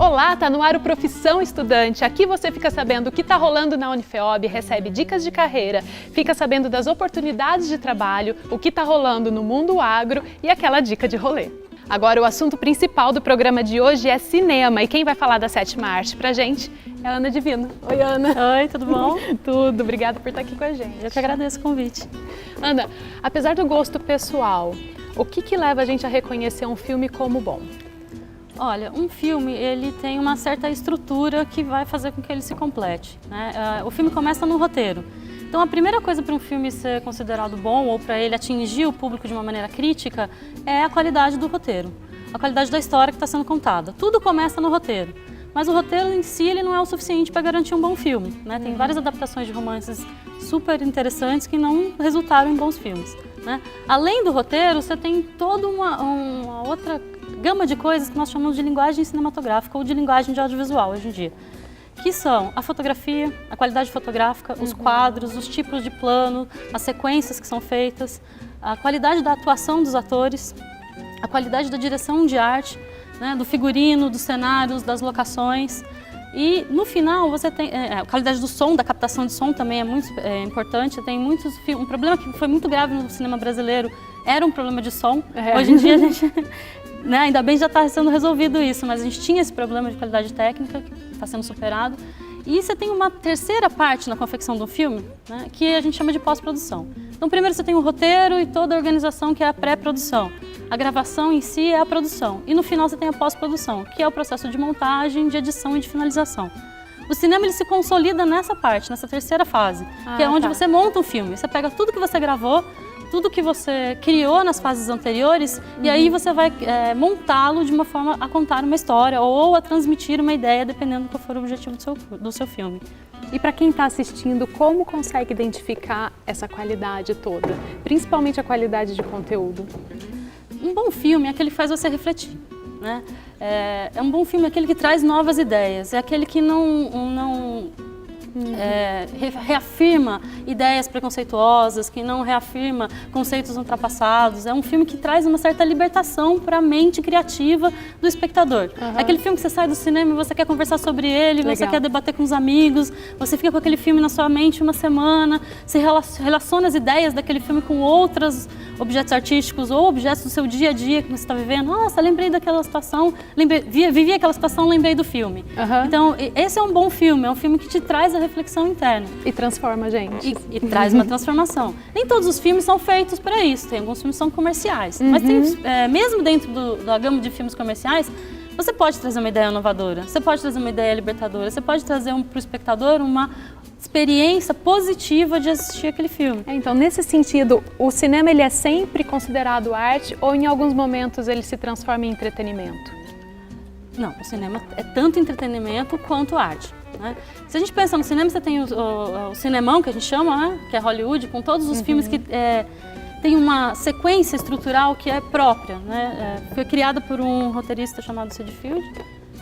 Olá, tá no ar o Profissão Estudante. Aqui você fica sabendo o que tá rolando na Unifeob, recebe dicas de carreira, fica sabendo das oportunidades de trabalho, o que tá rolando no mundo agro e aquela dica de rolê. Agora, o assunto principal do programa de hoje é cinema, e quem vai falar da sétima arte pra gente é a Ana Divino. Oi, Ana. Oi, tudo bom? Tudo, obrigada por estar aqui com a gente. Eu que agradeço o convite. Ana, apesar do gosto pessoal, o que leva a gente a reconhecer um filme como bom? Olha, um filme, ele tem uma certa estrutura que vai fazer com que ele se complete, né? O filme começa no roteiro. Então, a primeira coisa para um filme ser considerado bom ou para ele atingir o público de uma maneira crítica é a qualidade do roteiro, a qualidade da história que está sendo contada. Tudo começa no roteiro, mas o roteiro em si ele não é o suficiente para garantir um bom filme, né? Tem várias adaptações de romances super interessantes que não resultaram em bons filmes, né? Além do roteiro, você tem toda uma outra gama de coisas que nós chamamos de linguagem cinematográfica ou de linguagem de audiovisual hoje em dia, que são a fotografia, a qualidade fotográfica, os quadros, os tipos de plano, as sequências que são feitas, a qualidade da atuação dos atores, a qualidade da direção de arte, né, do figurino, dos cenários, das locações. E no final você tem a qualidade do som, da captação de som também é muito importante. Tem muitos um problema que foi muito grave no cinema brasileiro era um problema de som. Hoje em dia a gente, né, ainda bem já está sendo resolvido isso, mas a gente tinha esse problema de qualidade técnica que está sendo superado. E você tem uma terceira parte na confecção do filme, né, que a gente chama de pós-produção. Então primeiro você tem o roteiro e toda a organização que é a pré-produção. A gravação em si é a produção. E no final você tem a pós-produção, que é o processo de montagem, de edição e de finalização. O cinema ele se consolida nessa parte, nessa terceira fase, que é onde você monta um filme. Você pega tudo que você gravou, tudo que você criou nas fases anteriores, e aí você vai montá-lo de uma forma a contar uma história ou a transmitir uma ideia, dependendo do qual for o objetivo do seu filme. E para quem está assistindo, como consegue identificar essa qualidade toda? Principalmente a qualidade de conteúdo? Um bom filme é aquele que faz você refletir, né? É um bom filme aquele que traz novas ideias, é aquele que não reafirma ideias preconceituosas, que não reafirma conceitos ultrapassados. É um filme que traz uma certa libertação para a mente criativa do espectador. É aquele filme que você sai do cinema e você quer conversar sobre ele, você quer debater com os amigos, você fica com aquele filme na sua mente uma semana, se relaciona as ideias daquele filme com outros objetos artísticos ou objetos do seu dia a dia que você está vivendo. Nossa, lembrei daquela situação, vivi aquela situação, lembrei do filme. Então, esse é um bom filme, é um filme que te traz a reflexão interna. E transforma a gente. E traz uma transformação. Nem todos os filmes são feitos para isso, tem alguns filmes que são comerciais. Mas tem, mesmo dentro da gama de filmes comerciais, você pode trazer uma ideia inovadora, você pode trazer uma ideia libertadora, você pode trazer para o espectador uma experiência positiva de assistir aquele filme. Então, nesse sentido, o cinema ele é sempre considerado arte ou em alguns momentos ele se transforma em entretenimento? Não, o cinema é tanto entretenimento quanto arte, né? Se a gente pensa no cinema, você tem o cinemão, que a gente chama, né? Que é Hollywood, com todos os filmes que tem uma sequência estrutural que é própria, né? Foi criada por um roteirista chamado Sid Field,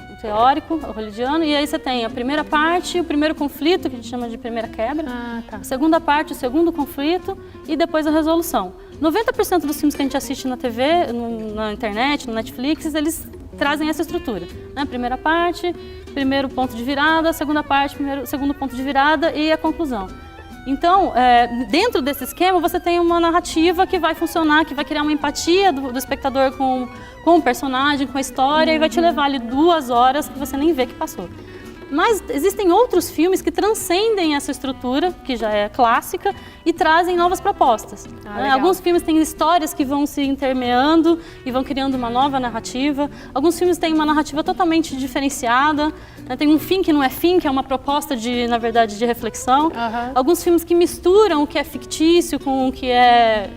um teórico hollywoodiano, e aí você tem a primeira parte, o primeiro conflito, que a gente chama de primeira quebra, a segunda parte, o segundo conflito, e depois a resolução. 90% dos filmes que a gente assiste na TV, na internet, no Netflix, eles trazem essa estrutura, né? Primeira parte, primeiro ponto de virada, segunda parte, segundo ponto de virada e a conclusão. Então, dentro desse esquema, você tem uma narrativa que vai funcionar, que vai criar uma empatia do espectador com o personagem, com a história, e vai te levar ali 2 horas que você nem vê que passou. Mas existem outros filmes que transcendem essa estrutura, que já é clássica, e trazem novas propostas. Alguns filmes têm histórias que vão se intermeando e vão criando uma nova narrativa. Alguns filmes têm uma narrativa totalmente diferenciada, né? Tem um fim que não é fim, que é uma proposta, na verdade, de reflexão. Alguns filmes que misturam o que é fictício com o que é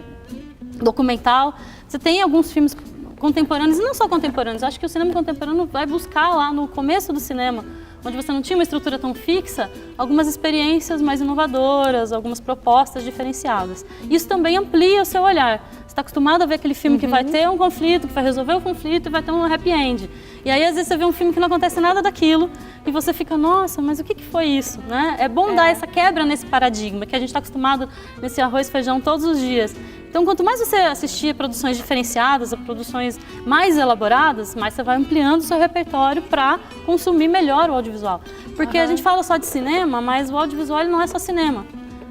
documental. Você tem alguns filmes contemporâneos, e não só contemporâneos, acho que o cinema contemporâneo vai buscar lá no começo do cinema, onde você não tinha uma estrutura tão fixa, algumas experiências mais inovadoras, algumas propostas diferenciadas. Isso também amplia o seu olhar. Você está acostumado a ver aquele filme que vai ter um conflito, que vai resolver o conflito e vai ter um happy end. E aí, às vezes, você vê um filme que não acontece nada daquilo e você fica, nossa, mas o que foi isso? Né? É bom dar essa quebra nesse paradigma, que a gente está acostumado nesse arroz e feijão todos os dias. Então, quanto mais você assistir a produções diferenciadas, a produções mais elaboradas, mais você vai ampliando o seu repertório para consumir melhor o audiovisual. Porque a gente fala só de cinema, mas o audiovisual não é só cinema,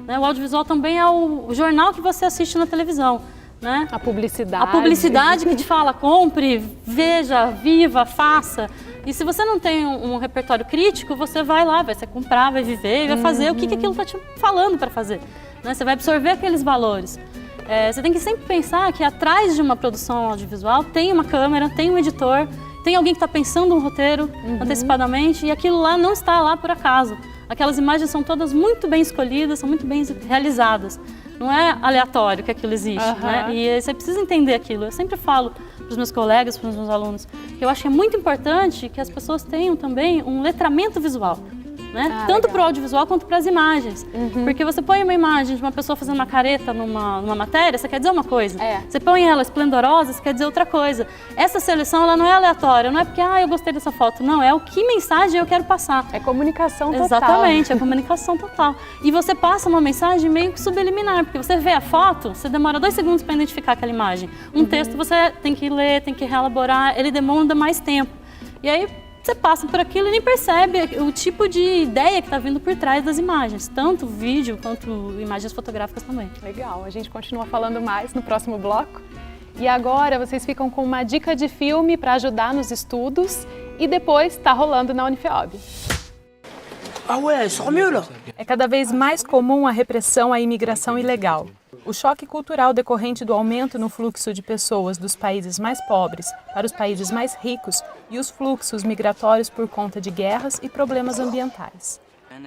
né? O audiovisual também é o jornal que você assiste na televisão, né? A publicidade. A publicidade que te fala, compre, veja, viva, faça. E se você não tem um repertório crítico, você vai lá, vai se comprar, vai viver e vai fazer o que aquilo está te falando para fazer, né? Você vai absorver aqueles valores. Você tem que sempre pensar que atrás de uma produção audiovisual tem uma câmera, tem um editor, tem alguém que está pensando um roteiro antecipadamente e aquilo lá não está lá por acaso. Aquelas imagens são todas muito bem escolhidas, são muito bem realizadas. Não é aleatório que aquilo existe, né? E você precisa entender aquilo. Eu sempre falo para os meus colegas, para os meus alunos, que eu acho que é muito importante que as pessoas tenham também um letramento visual. Né? Tanto para o audiovisual quanto para as imagens. Porque você põe uma imagem de uma pessoa fazendo uma careta numa matéria, você quer dizer uma coisa. Você põe ela esplendorosa, você quer dizer outra coisa. Essa seleção ela não é aleatória, não é porque eu gostei dessa foto, não. É o que mensagem eu quero passar. É comunicação total. Exatamente, é comunicação total. E você passa uma mensagem meio que subliminar, porque você vê a foto, você demora 2 segundos para identificar aquela imagem. Um texto você tem que ler, tem que reelaborar, ele demanda mais tempo. E aí você passa por aquilo e nem percebe o tipo de ideia que está vindo por trás das imagens, tanto vídeo quanto imagens fotográficas também. Legal, a gente continua falando mais no próximo bloco. E agora vocês ficam com uma dica de filme para ajudar nos estudos e depois está rolando na Unifeob. É cada vez mais comum a repressão à imigração ilegal. O choque cultural decorrente do aumento no fluxo de pessoas dos países mais pobres para os países mais ricos e os fluxos migratórios por conta de guerras e problemas ambientais.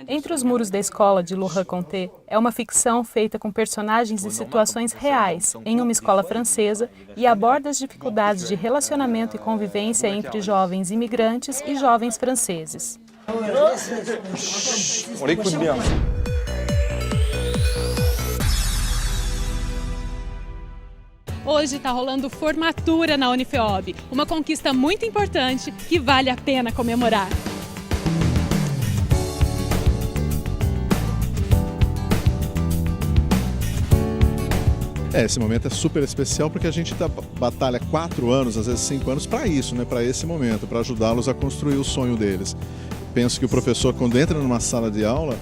Entre os Muros da Escola, de Laurent Conté, é uma ficção feita com personagens e situações reais em uma escola francesa e aborda as dificuldades de relacionamento e convivência entre jovens imigrantes e jovens franceses. Hoje está rolando formatura na Unifeob, uma conquista muito importante que vale a pena comemorar. Esse momento é super especial porque a gente batalha 4 anos, às vezes 5 anos, para isso, né? Para esse momento, para ajudá-los a construir o sonho deles. Penso que o professor, quando entra numa sala de aula,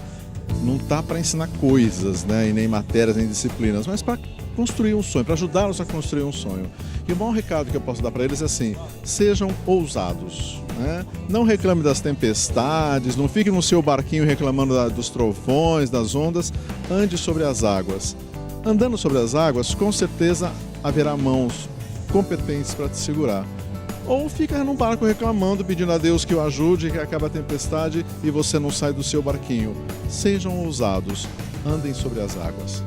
não está para ensinar coisas, né? E nem matérias, nem disciplinas, mas para construir um sonho, para ajudá-los a construir um sonho. E o maior recado que eu posso dar para eles é assim: sejam ousados, né? Não reclame das tempestades, não fique no seu barquinho reclamando dos trovões, das ondas, ande sobre as águas. Andando sobre as águas, com certeza haverá mãos competentes para te segurar. Ou fica num barco reclamando, pedindo a Deus que o ajude, que acabe a tempestade e você não sai do seu barquinho. Sejam ousados, andem sobre as águas.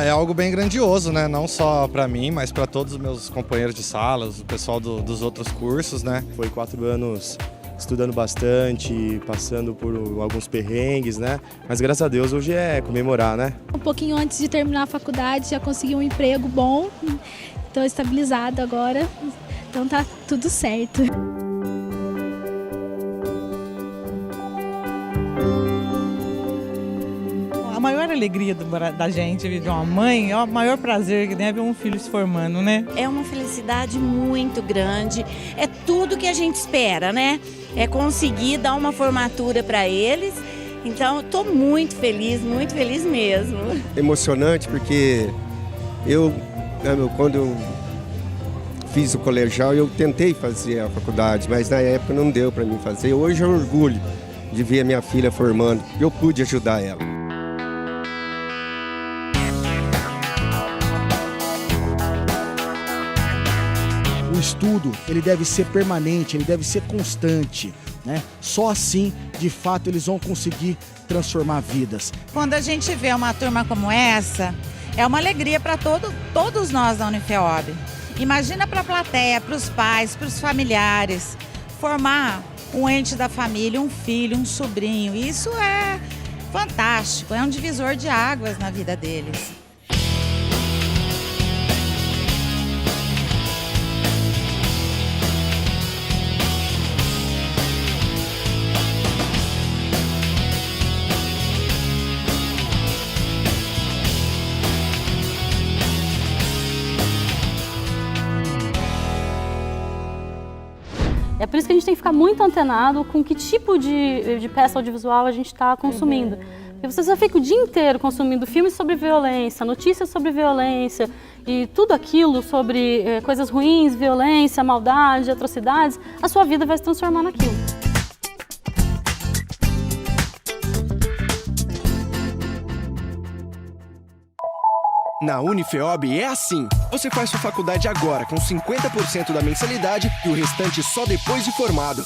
É algo bem grandioso, né? Não só para mim, mas para todos os meus companheiros de sala, o pessoal dos outros cursos, né? Foi 4 anos estudando bastante, passando por alguns perrengues, né? Mas graças a Deus hoje é comemorar, né? Um pouquinho antes de terminar a faculdade já consegui um emprego bom, estou estabilizado agora, então tá tudo certo. A maior alegria da gente, de uma mãe, é o maior prazer que deve um filho se formando, né? É uma felicidade muito grande, é tudo que a gente espera, né? É conseguir dar uma formatura para eles, então estou muito feliz mesmo. Emocionante porque quando eu fiz o colegial, eu tentei fazer a faculdade, mas na época não deu para mim fazer. Hoje é um orgulho de ver a minha filha formando, eu pude ajudar ela. O estudo, ele deve ser permanente, ele deve ser constante, né? Só assim, de fato, eles vão conseguir transformar vidas. Quando a gente vê uma turma como essa, é uma alegria para todos nós da Unifeob. Imagina para a plateia, para os pais, para os familiares, formar um ente da família, um filho, um sobrinho. Isso é fantástico, é um divisor de águas na vida deles. É por isso que a gente tem que ficar muito antenado com que tipo de peça audiovisual a gente está consumindo. Porque você só fica o dia inteiro consumindo filmes sobre violência, notícias sobre violência e tudo aquilo sobre coisas ruins, violência, maldade, atrocidades, a sua vida vai se transformar naquilo. Na Unifeob é assim. Você faz sua faculdade agora com 50% da mensalidade e o restante só depois de formado.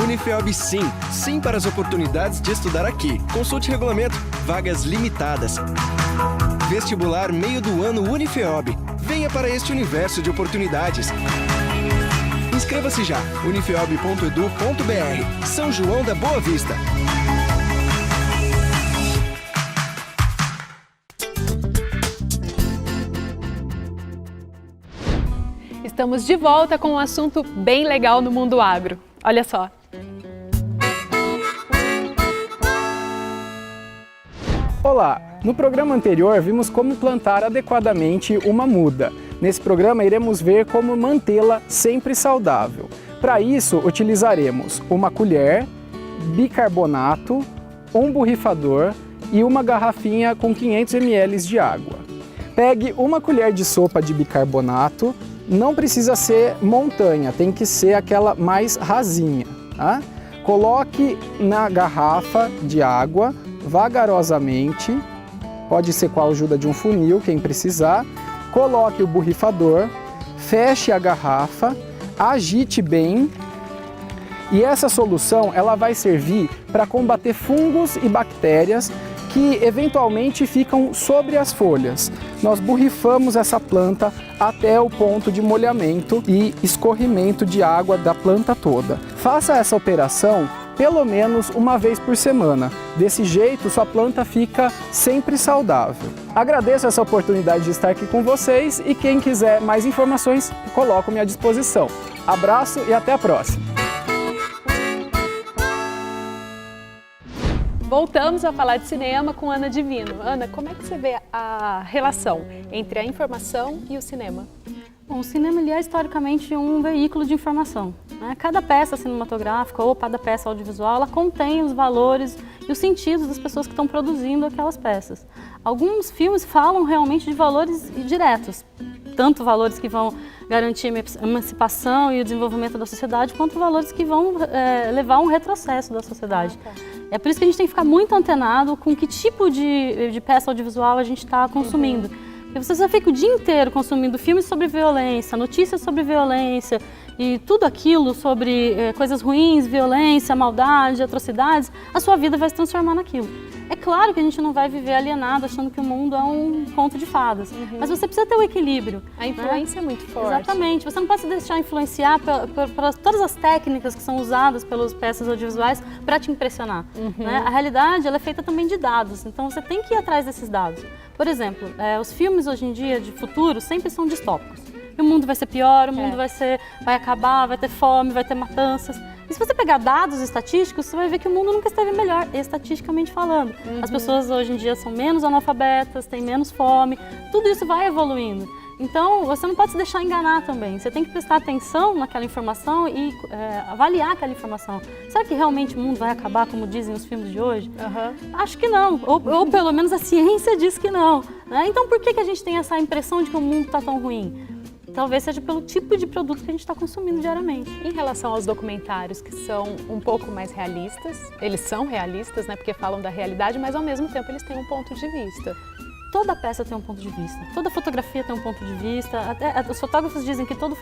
Unifeob sim. Sim para as oportunidades de estudar aqui. Consulte regulamento. Vagas limitadas. Vestibular meio do ano Unifeob. Venha para este universo de oportunidades. Inscreva-se já. unifeob.edu.br. São João da Boa Vista. Estamos de volta com um assunto bem legal no mundo agro. Olha só. Olá! No programa anterior vimos como plantar adequadamente uma muda. Nesse programa iremos ver como mantê-la sempre saudável. Para isso utilizaremos uma colher, bicarbonato, um borrifador e uma garrafinha com 500 ml de água. Pegue uma colher de sopa de bicarbonato. Não precisa ser montanha, tem que ser aquela mais rasinha, tá? Coloque na garrafa de água vagarosamente, pode ser com a ajuda de um funil, quem precisar. Coloque o borrifador, feche a garrafa, agite bem e essa solução ela vai servir para combater fungos e bactérias que eventualmente ficam sobre as folhas. Nós borrifamos essa planta até o ponto de molhamento e escorrimento de água da planta toda. Faça essa operação pelo menos uma vez por semana. Desse jeito, sua planta fica sempre saudável. Agradeço essa oportunidade de estar aqui com vocês e quem quiser mais informações, coloco-me à disposição. Abraço e até a próxima! Voltamos a falar de cinema com Ana Divino. Ana, como é que você vê a relação entre a informação e o cinema? Bom, o cinema ele é historicamente um veículo de informação, né? Cada peça cinematográfica ou cada peça audiovisual ela contém os valores e os sentidos das pessoas que estão produzindo aquelas peças. Alguns filmes falam realmente de valores diretos, tanto valores que vão garantir a emancipação e o desenvolvimento da sociedade, quanto valores que vão levar a um retrocesso da sociedade. É por isso que a gente tem que ficar muito antenado com que tipo de peça audiovisual a gente está consumindo. Porque você só fica o dia inteiro consumindo filmes sobre violência, notícias sobre violência e tudo aquilo sobre coisas ruins, violência, maldade, atrocidades, a sua vida vai se transformar naquilo. É claro que a gente não vai viver alienado achando que o mundo é um conto de fadas, mas você precisa ter o equilíbrio. A influência é muito forte. Exatamente, você não pode se deixar influenciar por todas as técnicas que são usadas pelas peças audiovisuais para te impressionar. Né? A realidade ela é feita também de dados, então você tem que ir atrás desses dados. Por exemplo, os filmes hoje em dia de futuro sempre são distópicos. E o mundo vai ser pior, o mundo vai acabar, vai ter fome, vai ter matanças. E se você pegar dados estatísticos, você vai ver que o mundo nunca esteve melhor, estatisticamente falando. As pessoas hoje em dia são menos analfabetas, têm menos fome, tudo isso vai evoluindo. Então, você não pode se deixar enganar também. Você tem que prestar atenção naquela informação e avaliar aquela informação. Será que realmente o mundo vai acabar, como dizem os filmes de hoje? Acho que não. Ou pelo menos a ciência diz que não. Né? Então, por que a gente tem essa impressão de que o mundo está tão ruim? Talvez seja pelo tipo de produto que a gente está consumindo diariamente. Em relação aos documentários que são um pouco mais realistas, eles são realistas, né, porque falam da realidade, mas ao mesmo tempo eles têm um ponto de vista. Toda peça tem um ponto de vista, toda fotografia tem um ponto de vista, até os fotógrafos dizem que toda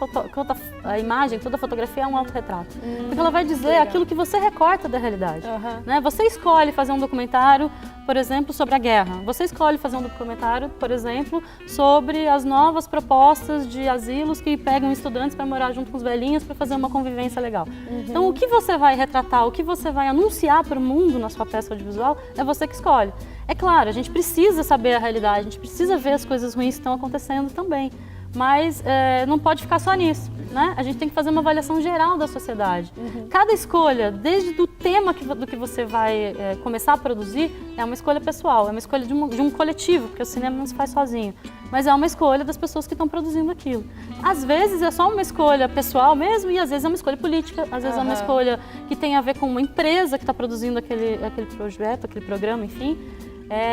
a imagem, toda fotografia é um autorretrato, porque ela vai dizer aquilo que você recorta da realidade. Né? Você escolhe fazer um documentário, por exemplo, sobre a guerra, você escolhe fazer um documentário, por exemplo, sobre as novas propostas de asilos que pegam estudantes para morar junto com os velhinhos para fazer uma convivência legal. Então, o que você vai retratar, o que você vai anunciar para o mundo na sua peça audiovisual, é você que escolhe. É claro, a gente precisa saber a realidade, a gente precisa ver as coisas ruins que estão acontecendo também. mas não pode ficar só nisso, né? A gente tem que fazer uma avaliação geral da sociedade. Cada escolha, desde o tema do que você vai começar a produzir, é uma escolha pessoal, é uma escolha de um coletivo, porque o cinema não se faz sozinho, mas é uma escolha das pessoas que estão produzindo aquilo. Às vezes é só uma escolha pessoal mesmo, e às vezes é uma escolha política, às vezes é uma escolha que tem a ver com uma empresa que está produzindo aquele projeto, aquele programa, enfim.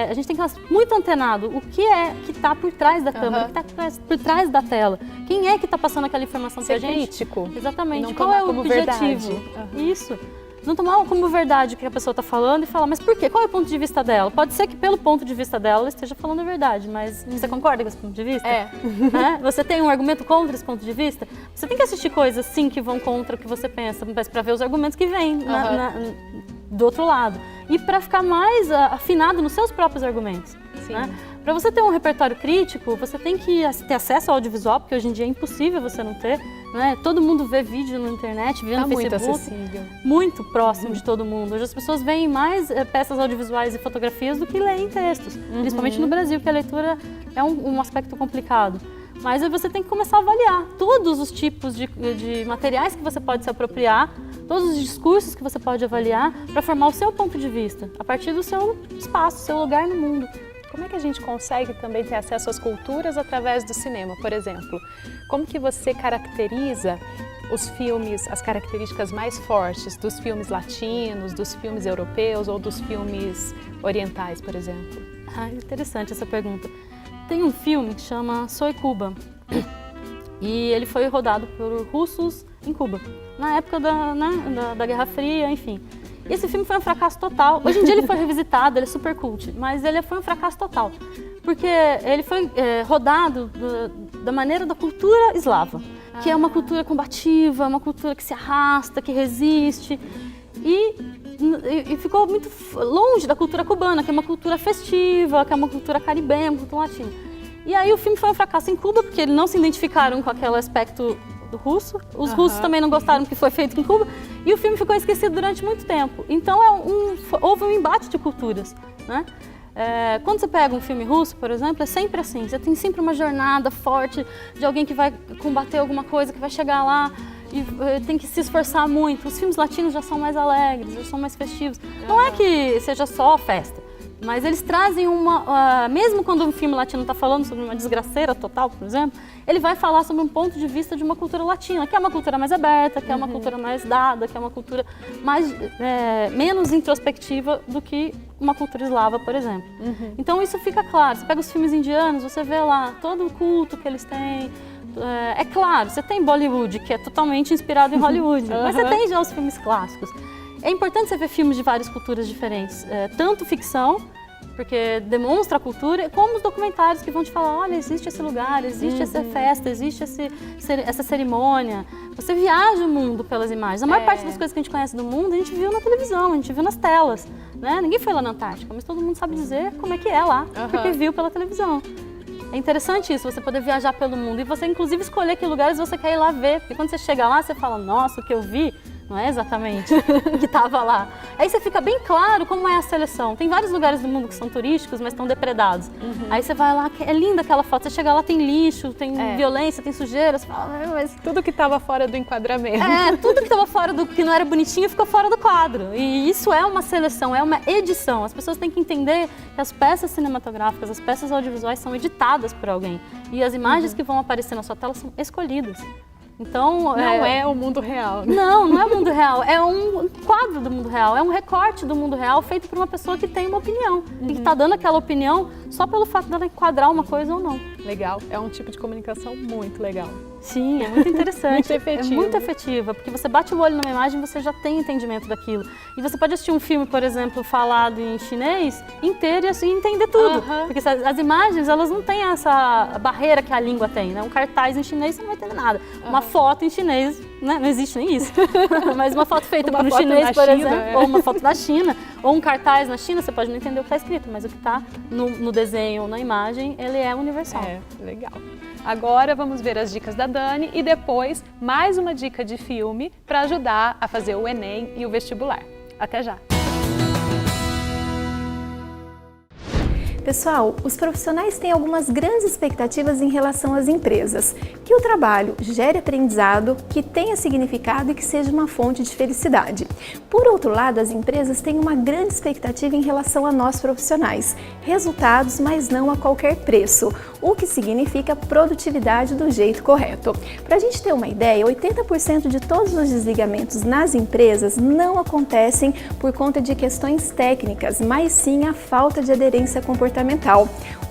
A gente tem que estar muito antenado. O que é que está por trás da câmera, o que está por trás da tela? Quem é que está passando aquela informação para a gente? Crítico. Exatamente. Não qual é o como objetivo? Isso. Não tomar como verdade o que a pessoa está falando e falar, mas por quê? Qual é o ponto de vista dela? Pode ser que pelo ponto de vista dela ela esteja falando a verdade, mas você concorda com esse ponto de vista? Você tem um argumento contra esse ponto de vista? Você tem que assistir coisas, sim, que vão contra o que você pensa, mas para ver os argumentos que vêm do outro lado. E para ficar mais afinado nos seus próprios argumentos. Né? Para você ter um repertório crítico, você tem que ter acesso ao audiovisual, porque hoje em dia é impossível você não ter. Né? Todo mundo vê vídeo na internet, vê no Facebook. Muito acessível. Muito próximo de todo mundo. Hoje as pessoas veem mais peças audiovisuais e fotografias do que leem textos. Principalmente no Brasil, que a leitura é um aspecto complicado. Mas aí você tem que começar a avaliar todos os tipos de materiais que você pode se apropriar, todos os discursos que você pode avaliar para formar o seu ponto de vista, a partir do seu espaço, seu lugar no mundo. Como é que a gente consegue também ter acesso às culturas através do cinema, por exemplo? Como que você caracteriza os filmes, as características mais fortes dos filmes latinos, dos filmes europeus ou dos filmes orientais, por exemplo? Interessante essa pergunta. Tem um filme que chama Soy Cuba e ele foi rodado por russos em Cuba, na época da Guerra Fria, enfim. E esse filme foi um fracasso total. Hoje em dia ele foi revisitado, ele é super cult, mas ele foi um fracasso total, porque ele foi rodado da maneira da cultura eslava, que é uma cultura combativa, uma cultura que se arrasta, que resiste, e ficou muito longe da cultura cubana, que é uma cultura festiva, que é uma cultura caribenha, uma cultura latina. E aí o filme foi um fracasso em Cuba, porque eles não se identificaram com aquele aspecto do russo. Os russos também não gostaram do que foi feito em Cuba. E o filme ficou esquecido durante muito tempo. Então houve um embate de culturas, né? Quando você pega um filme russo, por exemplo, é sempre assim. Você tem sempre uma jornada forte de alguém que vai combater alguma coisa, que vai chegar lá e tem que se esforçar muito. Os filmes latinos já são mais alegres, já são mais festivos. Não é que seja só festa, mas eles trazem mesmo quando um filme latino está falando sobre uma desgraceira total, por exemplo, ele vai falar sobre um ponto de vista de uma cultura latina, que é uma cultura mais aberta, que é uma cultura mais dada, que é uma cultura menos introspectiva do que uma cultura eslava, por exemplo. Então isso fica claro. Você pega os filmes indianos, você vê lá todo o culto que eles têm. É claro, você tem Bollywood, que é totalmente inspirado em Hollywood, mas você tem já os filmes clássicos. É importante você ver filmes de várias culturas diferentes, tanto ficção, porque demonstra a cultura, como os documentários que vão te falar, olha, existe esse lugar, existe essa festa, existe essa cerimônia. Você viaja o mundo pelas imagens. A maior parte das coisas que a gente conhece do mundo, a gente viu na televisão, a gente viu nas telas. Né? Ninguém foi lá na Antártica, mas todo mundo sabe dizer como é que é lá, porque viu pela televisão. É interessante isso, você poder viajar pelo mundo e você inclusive escolher que lugares você quer ir lá ver, porque quando você chega lá, você fala, nossa, o que eu vi não é exatamente o que estava lá. Aí você fica bem claro como é a seleção. Tem vários lugares do mundo que são turísticos, mas estão depredados. Aí você vai lá, é linda aquela foto, você chega lá, tem lixo, tem violência, tem sujeira, você fala, mas... Tudo que estava fora do enquadramento. Tudo que estava fora do que não era bonitinho ficou fora do quadro. E isso é uma seleção, é uma edição. As pessoas têm que entender que as peças cinematográficas, as peças audiovisuais são editadas por alguém. E as imagens que vão aparecer na sua tela são escolhidas. Então, não é o mundo real. Né? Não é o mundo real. É um quadro do mundo real. É um recorte do mundo real feito por uma pessoa que tem uma opinião. E que está dando aquela opinião só pelo fato dela enquadrar uma coisa ou não. Legal. É um tipo de comunicação muito legal. Sim, é muito interessante. Muito efetiva. É muito efetiva, porque você bate o olho numa imagem e você já tem entendimento daquilo. E você pode assistir um filme, por exemplo, falado em chinês inteiro e assim entender tudo. Porque as imagens, elas não têm essa barreira que a língua tem, né? Um cartaz em chinês, você não vai entender nada. Uma foto em chinês, né? Não existe nem isso. Mas uma foto feita por um chinês, por exemplo, ou uma foto da China, ou um cartaz na China, você pode não entender o que está escrito, mas o que está no desenho ou na imagem, ele é universal. Legal. Agora vamos ver as dicas da Dani e depois mais uma dica de filme para ajudar a fazer o Enem e o vestibular. Até já! Pessoal, os profissionais têm algumas grandes expectativas em relação às empresas. Que o trabalho gere aprendizado, que tenha significado e que seja uma fonte de felicidade. Por outro lado, as empresas têm uma grande expectativa em relação a nós profissionais. Resultados, mas não a qualquer preço, o que significa produtividade do jeito correto. Para a gente ter uma ideia, 80% de todos os desligamentos nas empresas não acontecem por conta de questões técnicas, mas sim a falta de aderência comportamental.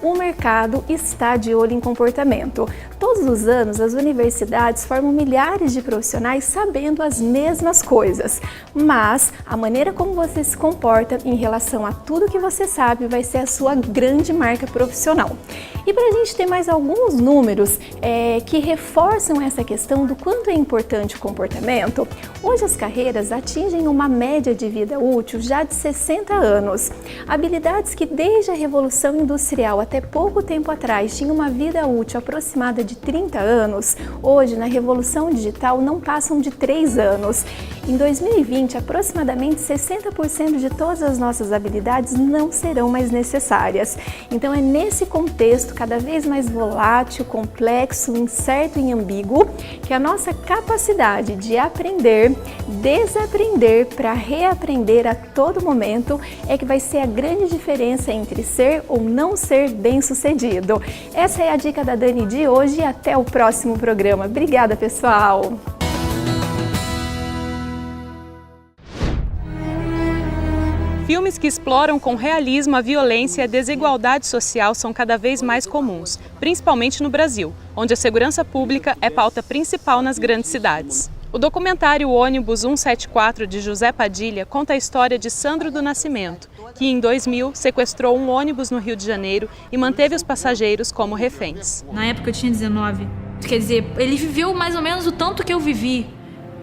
O mercado está de olho em comportamento. Todos os anos, as universidades formam milhares de profissionais sabendo as mesmas coisas, mas a maneira como você se comporta em relação a tudo que você sabe vai ser a sua grande marca profissional. E para a gente ter mais alguns números que reforçam essa questão do quanto é importante o comportamento, hoje as carreiras atingem uma média de vida útil já de 60 anos. Habilidades que desde a Revolução Industrial até pouco tempo atrás tinham uma vida útil aproximada de 30 anos, hoje na Revolução Digital não passam de 3 anos. Em 2020, aproximadamente 60% de todas as nossas habilidades não serão mais necessárias. Então é nesse contexto cada vez mais volátil, complexo, incerto e ambíguo que a nossa capacidade de aprender, desaprender para reaprender a todo momento é que vai ser a grande diferença entre ser ou não ser bem-sucedido. Essa é a dica da Dani de hoje e até o próximo programa. Obrigada, pessoal! Filmes que exploram com realismo a violência e a desigualdade social são cada vez mais comuns, principalmente no Brasil, onde a segurança pública é pauta principal nas grandes cidades. O documentário Ônibus 174 de José Padilha conta a história de Sandro do Nascimento, que em 2000 sequestrou um ônibus no Rio de Janeiro e manteve os passageiros como reféns. Na época eu tinha 19, quer dizer, ele viveu mais ou menos o tanto que eu vivi.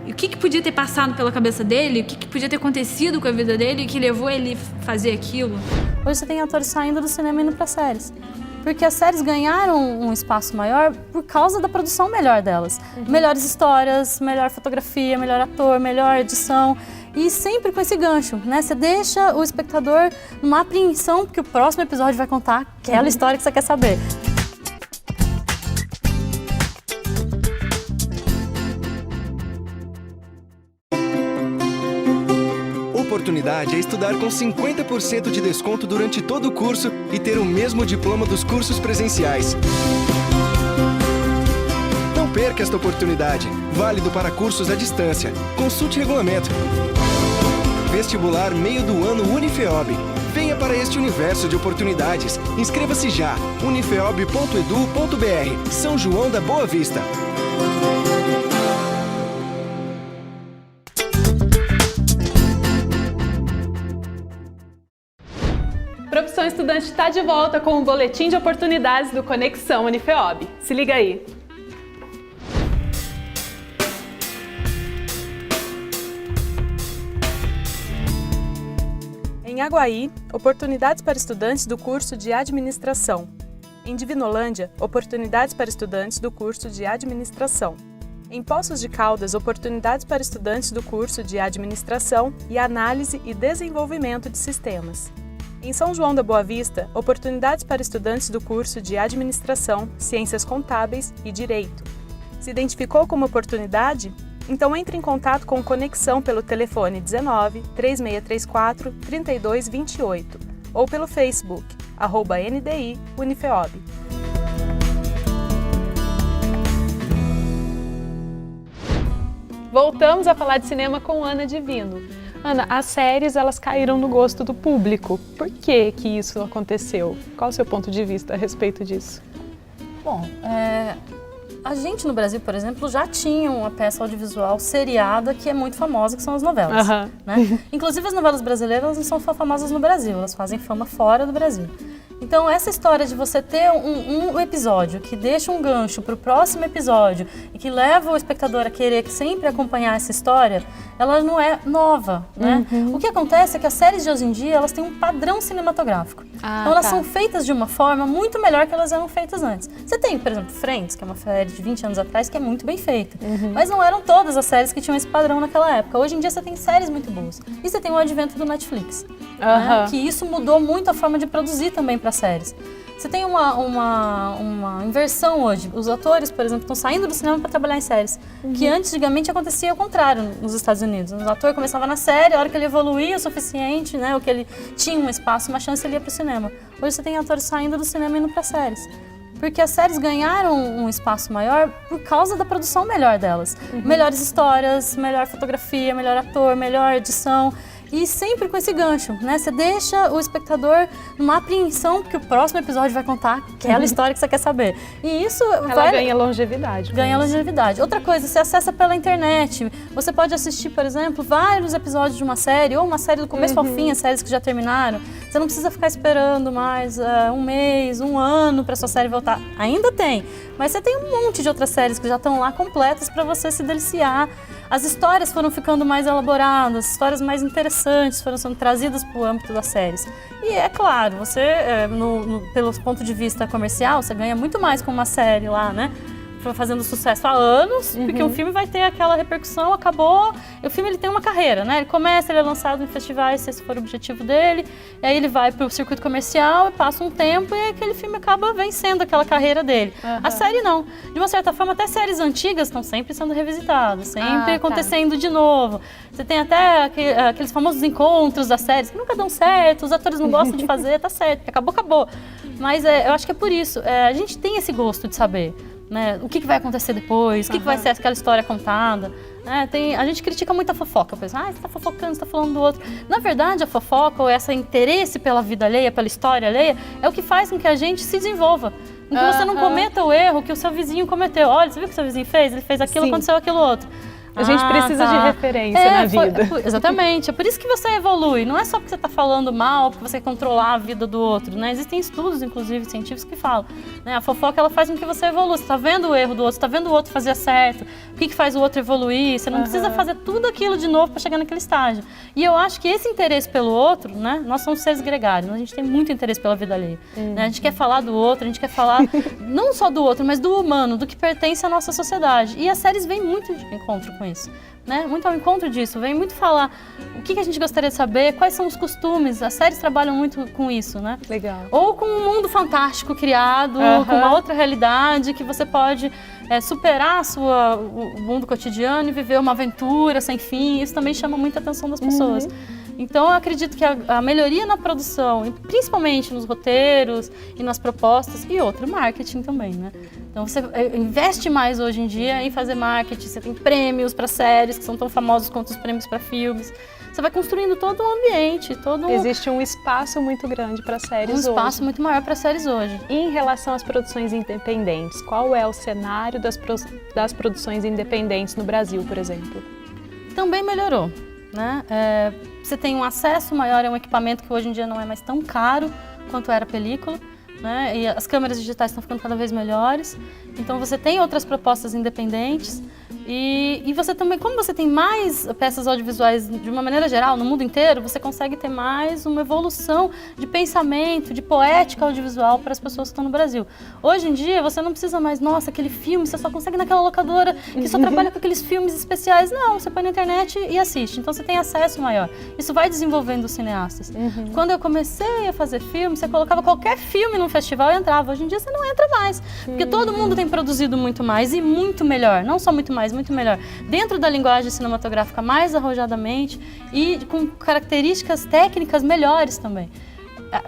E o que podia ter passado pela cabeça dele, o que podia ter acontecido com a vida dele que levou ele a fazer aquilo. Hoje você tem atores saindo do cinema e indo para séries. Porque as séries ganharam um espaço maior por causa da produção melhor delas. Melhores histórias, melhor fotografia, melhor ator, melhor edição. E sempre com esse gancho, né? Você deixa o espectador numa apreensão, porque o próximo episódio vai contar aquela história que você quer saber. Oportunidade é estudar com 50% de desconto durante todo o curso e ter o mesmo diploma dos cursos presenciais. Não perca esta oportunidade. Válido para cursos à distância. Consulte regulamento. Vestibular meio do ano Unifeob. Venha para este universo de oportunidades. Inscreva-se já. unifeob.edu.br. São João da Boa Vista. Profissão Estudante está de volta com o Boletim de Oportunidades do Conexão Unifeob. Se liga aí! Em Aguaí, oportunidades para estudantes do curso de Administração. Em Divinolândia, oportunidades para estudantes do curso de Administração. Em Poços de Caldas, oportunidades para estudantes do curso de Administração e Análise e Desenvolvimento de Sistemas. Em São João da Boa Vista, oportunidades para estudantes do curso de Administração, Ciências Contábeis e Direito. Se identificou como oportunidade? Então entre em contato com Conexão pelo telefone 19 3634 3228 ou pelo Facebook, @NDI Unifeob. Voltamos a falar de cinema com Ana Divino. Ana, as séries elas caíram no gosto do público. Por que que isso aconteceu? Qual o seu ponto de vista a respeito disso? Bom, a gente no Brasil, por exemplo, já tinha uma peça audiovisual seriada que é muito famosa, que são as novelas. Né? Inclusive as novelas brasileiras não são só famosas no Brasil, elas fazem fama fora do Brasil. Então essa história de você ter um episódio que deixa um gancho para o próximo episódio e que leva o espectador a querer sempre acompanhar essa história, ela não é nova, né? O que acontece é que as séries de hoje em dia, elas têm um padrão cinematográfico. Então elas são feitas de uma forma muito melhor que elas eram feitas antes. Você tem, por exemplo, Friends, que é uma série de 20 anos atrás, que é muito bem feita. Mas não eram todas as séries que tinham esse padrão naquela época. Hoje em dia você tem séries muito boas. E você tem o advento do Netflix, né? Que isso mudou muito a forma de produzir também para séries. Você tem uma inversão hoje. Os atores, por exemplo, estão saindo do cinema para trabalhar em séries. Que antigamente acontecia ao contrário nos Estados Unidos. O ator começava na série, a hora que ele evoluía o suficiente, né, ou que ele tinha um espaço, uma chance, ele ia para o cinema. Hoje você tem atores saindo do cinema e indo para séries. Porque as séries ganharam um espaço maior por causa da produção melhor delas. Melhores histórias, melhor fotografia, melhor ator, melhor edição. E sempre com esse gancho, né? Você deixa o espectador numa apreensão, porque o próximo episódio vai contar aquela história que você quer saber. E isso ganha longevidade. Ganha longevidade. Outra coisa, você acessa pela internet. Você pode assistir, por exemplo, vários episódios de uma série, ou uma série do começo ao fim, as séries que já terminaram. Você não precisa ficar esperando mais um mês, um ano para sua série voltar. Ainda tem, mas você tem um monte de outras séries que já estão lá completas para você se deliciar. As histórias foram ficando mais elaboradas, histórias mais interessantes foram sendo trazidas para o âmbito das séries. E é claro, você, pelo ponto de vista comercial, você ganha muito mais com uma série lá, né? Fazendo sucesso há anos, porque um filme vai ter aquela repercussão, acabou. O filme ele tem uma carreira, né? Ele começa, ele é lançado em festivais, se esse for o objetivo dele, e aí ele vai para o circuito comercial, e passa um tempo e aquele filme acaba vencendo aquela carreira dele. A série não. De uma certa forma, até séries antigas estão sempre sendo revisitadas, sempre acontecendo de novo. Você tem até aqueles famosos encontros das séries que nunca dão certo, os atores não gostam de fazer, tá certo, acabou. Mas eu acho que é por isso. A gente tem esse gosto de saber. Né? O que vai acontecer depois, o que vai ser aquela história contada. Né? A gente critica muito a fofoca, pensa, você está fofocando, você está falando do outro. Na verdade, a fofoca ou esse interesse pela vida alheia, pela história alheia, é o que faz com que a gente se desenvolva. Em que você não cometa o erro que o seu vizinho cometeu. Olha, você viu o que o seu vizinho fez? Ele fez aquilo, aconteceu aquilo outro. A gente precisa de referência na vida. Exatamente. É por isso que você evolui. Não é só porque você está falando mal, porque você quer controlar a vida do outro. Né? Existem estudos, inclusive, científicos que falam. Né? A fofoca ela faz com que você evolua. Você está vendo o erro do outro, você está vendo o outro fazer certo. O que faz o outro evoluir. Você não precisa fazer tudo aquilo de novo para chegar naquele estágio. E eu acho que esse interesse pelo outro, né? Nós somos seres gregários, a gente tem muito interesse pela vida alheia. Né? A gente quer falar do outro, a gente quer falar não só do outro, mas do humano, do que pertence à nossa sociedade. E as séries vêm muito de encontro com isso. Né? Muito ao encontro disso, vem muito falar o que a gente gostaria de saber, quais são os costumes, as séries trabalham muito com isso, né? Legal. Ou com um mundo fantástico criado, com uma outra realidade que você pode superar o mundo cotidiano e viver uma aventura sem fim, isso também chama muita atenção das pessoas. Então, eu acredito que a melhoria na produção, e principalmente nos roteiros e nas propostas, e outro, marketing também, né? Então, você investe mais hoje em dia em fazer marketing, você tem prêmios para séries que são tão famosos quanto os prêmios para filmes. Você vai construindo todo um ambiente, Existe um espaço muito grande para séries hoje. Um espaço muito maior para séries hoje. E em relação às produções independentes, qual é o cenário das produções independentes no Brasil, por exemplo? Também melhorou. Né? Você tem um acesso maior a um equipamento que hoje em dia não é mais tão caro quanto era a película, né? E as câmeras digitais estão ficando cada vez melhores, então você tem outras propostas independentes e você também, como você tem mais peças audiovisuais de uma maneira geral no mundo inteiro, você consegue ter mais uma evolução de pensamento, de poética audiovisual para as pessoas que estão no Brasil. Hoje em dia você não precisa mais, nossa, aquele filme você só consegue naquela locadora que só trabalha com aqueles filmes especiais. Não, você põe na internet e assiste, então você tem acesso maior. Isso vai desenvolvendo os cineastas. Quando eu comecei a fazer filme, você colocava qualquer filme num festival e entrava. Hoje em dia você não entra mais, porque todo mundo tem produzido muito mais e muito melhor, não só muito mais, muito melhor, dentro da linguagem cinematográfica mais arrojadamente e com características técnicas melhores também.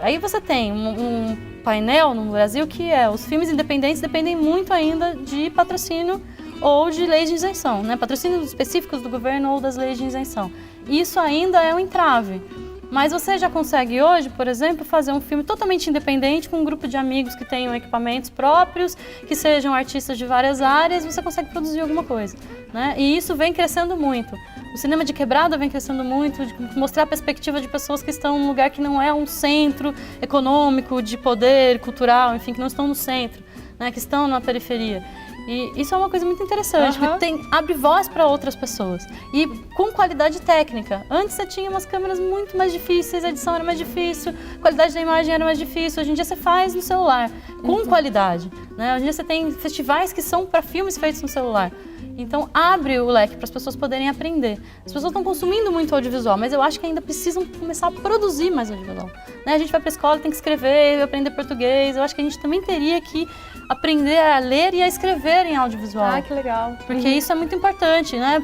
Aí você tem um painel no Brasil que os filmes independentes dependem muito ainda de patrocínio ou de leis de isenção, né? Patrocínios específicos do governo ou das leis de isenção. Isso ainda é um entrave. Mas você já consegue hoje, por exemplo, fazer um filme totalmente independente com um grupo de amigos que tenham equipamentos próprios, que sejam artistas de várias áreas, você consegue produzir alguma coisa, né? E isso vem crescendo muito. O cinema de quebrada vem crescendo muito, de mostrar a perspectiva de pessoas que estão num lugar que não é um centro econômico, de poder, cultural, enfim, que não estão no centro, né? Que estão na periferia. E isso é uma coisa muito interessante, porque abre voz para outras pessoas. E com qualidade técnica. Antes você tinha umas câmeras muito mais difíceis, a edição era mais difícil, a qualidade da imagem era mais difícil. Hoje em dia você faz no celular, com qualidade. Né? Hoje em dia você tem festivais que são para filmes feitos no celular. Então abre o leque para as pessoas poderem aprender. As pessoas estão consumindo muito audiovisual, mas eu acho que ainda precisam começar a produzir mais audiovisual. Né? A gente vai para a escola, tem que escrever, aprender português. Eu acho que a gente também teria que aprender a ler e a escrever em audiovisual. Ah, que legal. Porque isso é muito importante, né?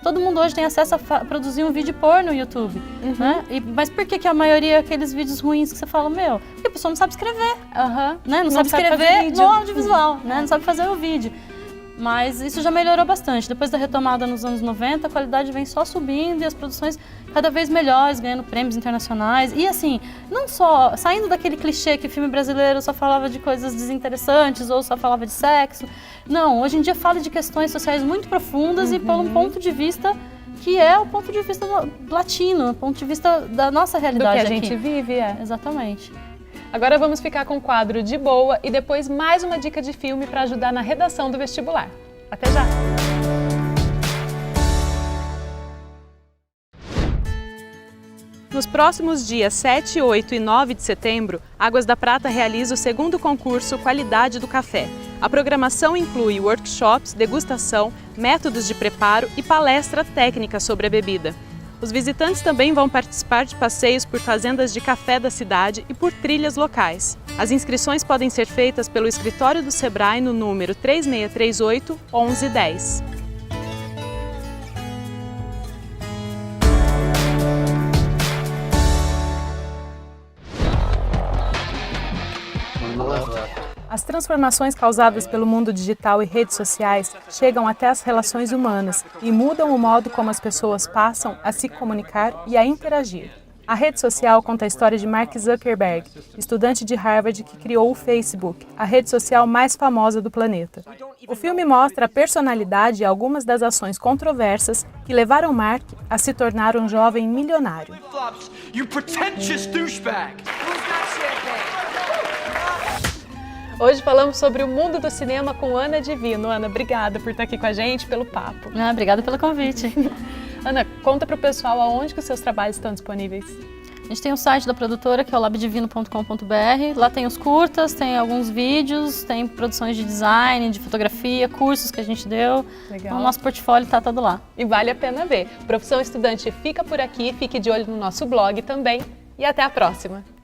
Todo mundo hoje tem acesso a produzir um vídeo porno no YouTube. Né? Mas por que a maioria aqueles vídeos ruins que você fala, porque a pessoa não sabe escrever. Né? Não sabe escrever no audiovisual, né? Não sabe fazer o vídeo. Mas isso já melhorou bastante. Depois da retomada nos anos 90, a qualidade vem só subindo e as produções cada vez melhores, ganhando prêmios internacionais. E assim, não só saindo daquele clichê que o filme brasileiro só falava de coisas desinteressantes ou só falava de sexo. Não, hoje em dia fala de questões sociais muito profundas e por um ponto de vista que é o ponto de vista latino, o ponto de vista da nossa realidade do que a aqui. gente vive, Exatamente. Agora vamos ficar com o quadro De Boa e depois mais uma dica de filme para ajudar na redação do vestibular. Até já! Nos próximos dias 7, 8 e 9 de setembro, Águas da Prata realiza o segundo concurso Qualidade do Café. A programação inclui workshops, degustação, métodos de preparo e palestra técnica sobre a bebida. Os visitantes também vão participar de passeios por fazendas de café da cidade e por trilhas locais. As inscrições podem ser feitas pelo escritório do Sebrae no número 3638 1110. As transformações causadas pelo mundo digital e redes sociais chegam até as relações humanas e mudam o modo como as pessoas passam a se comunicar e a interagir. A rede social conta a história de Mark Zuckerberg, estudante de Harvard que criou o Facebook, a rede social mais famosa do planeta. O filme mostra a personalidade e algumas das ações controversas que levaram Mark a se tornar um jovem milionário. Hoje falamos sobre o mundo do cinema com Ana Divino. Ana, obrigada por estar aqui com a gente, pelo papo. Obrigada pelo convite. Ana, conta para o pessoal aonde que os seus trabalhos estão disponíveis. A gente tem o site da produtora, que é o labdivino.com.br. Lá tem os curtas, tem alguns vídeos, tem produções de design, de fotografia, cursos que a gente deu. Legal. Então, o nosso portfólio está todo lá. E vale a pena ver. Profissão Estudante fica por aqui, fique de olho no nosso blog também. E até a próxima!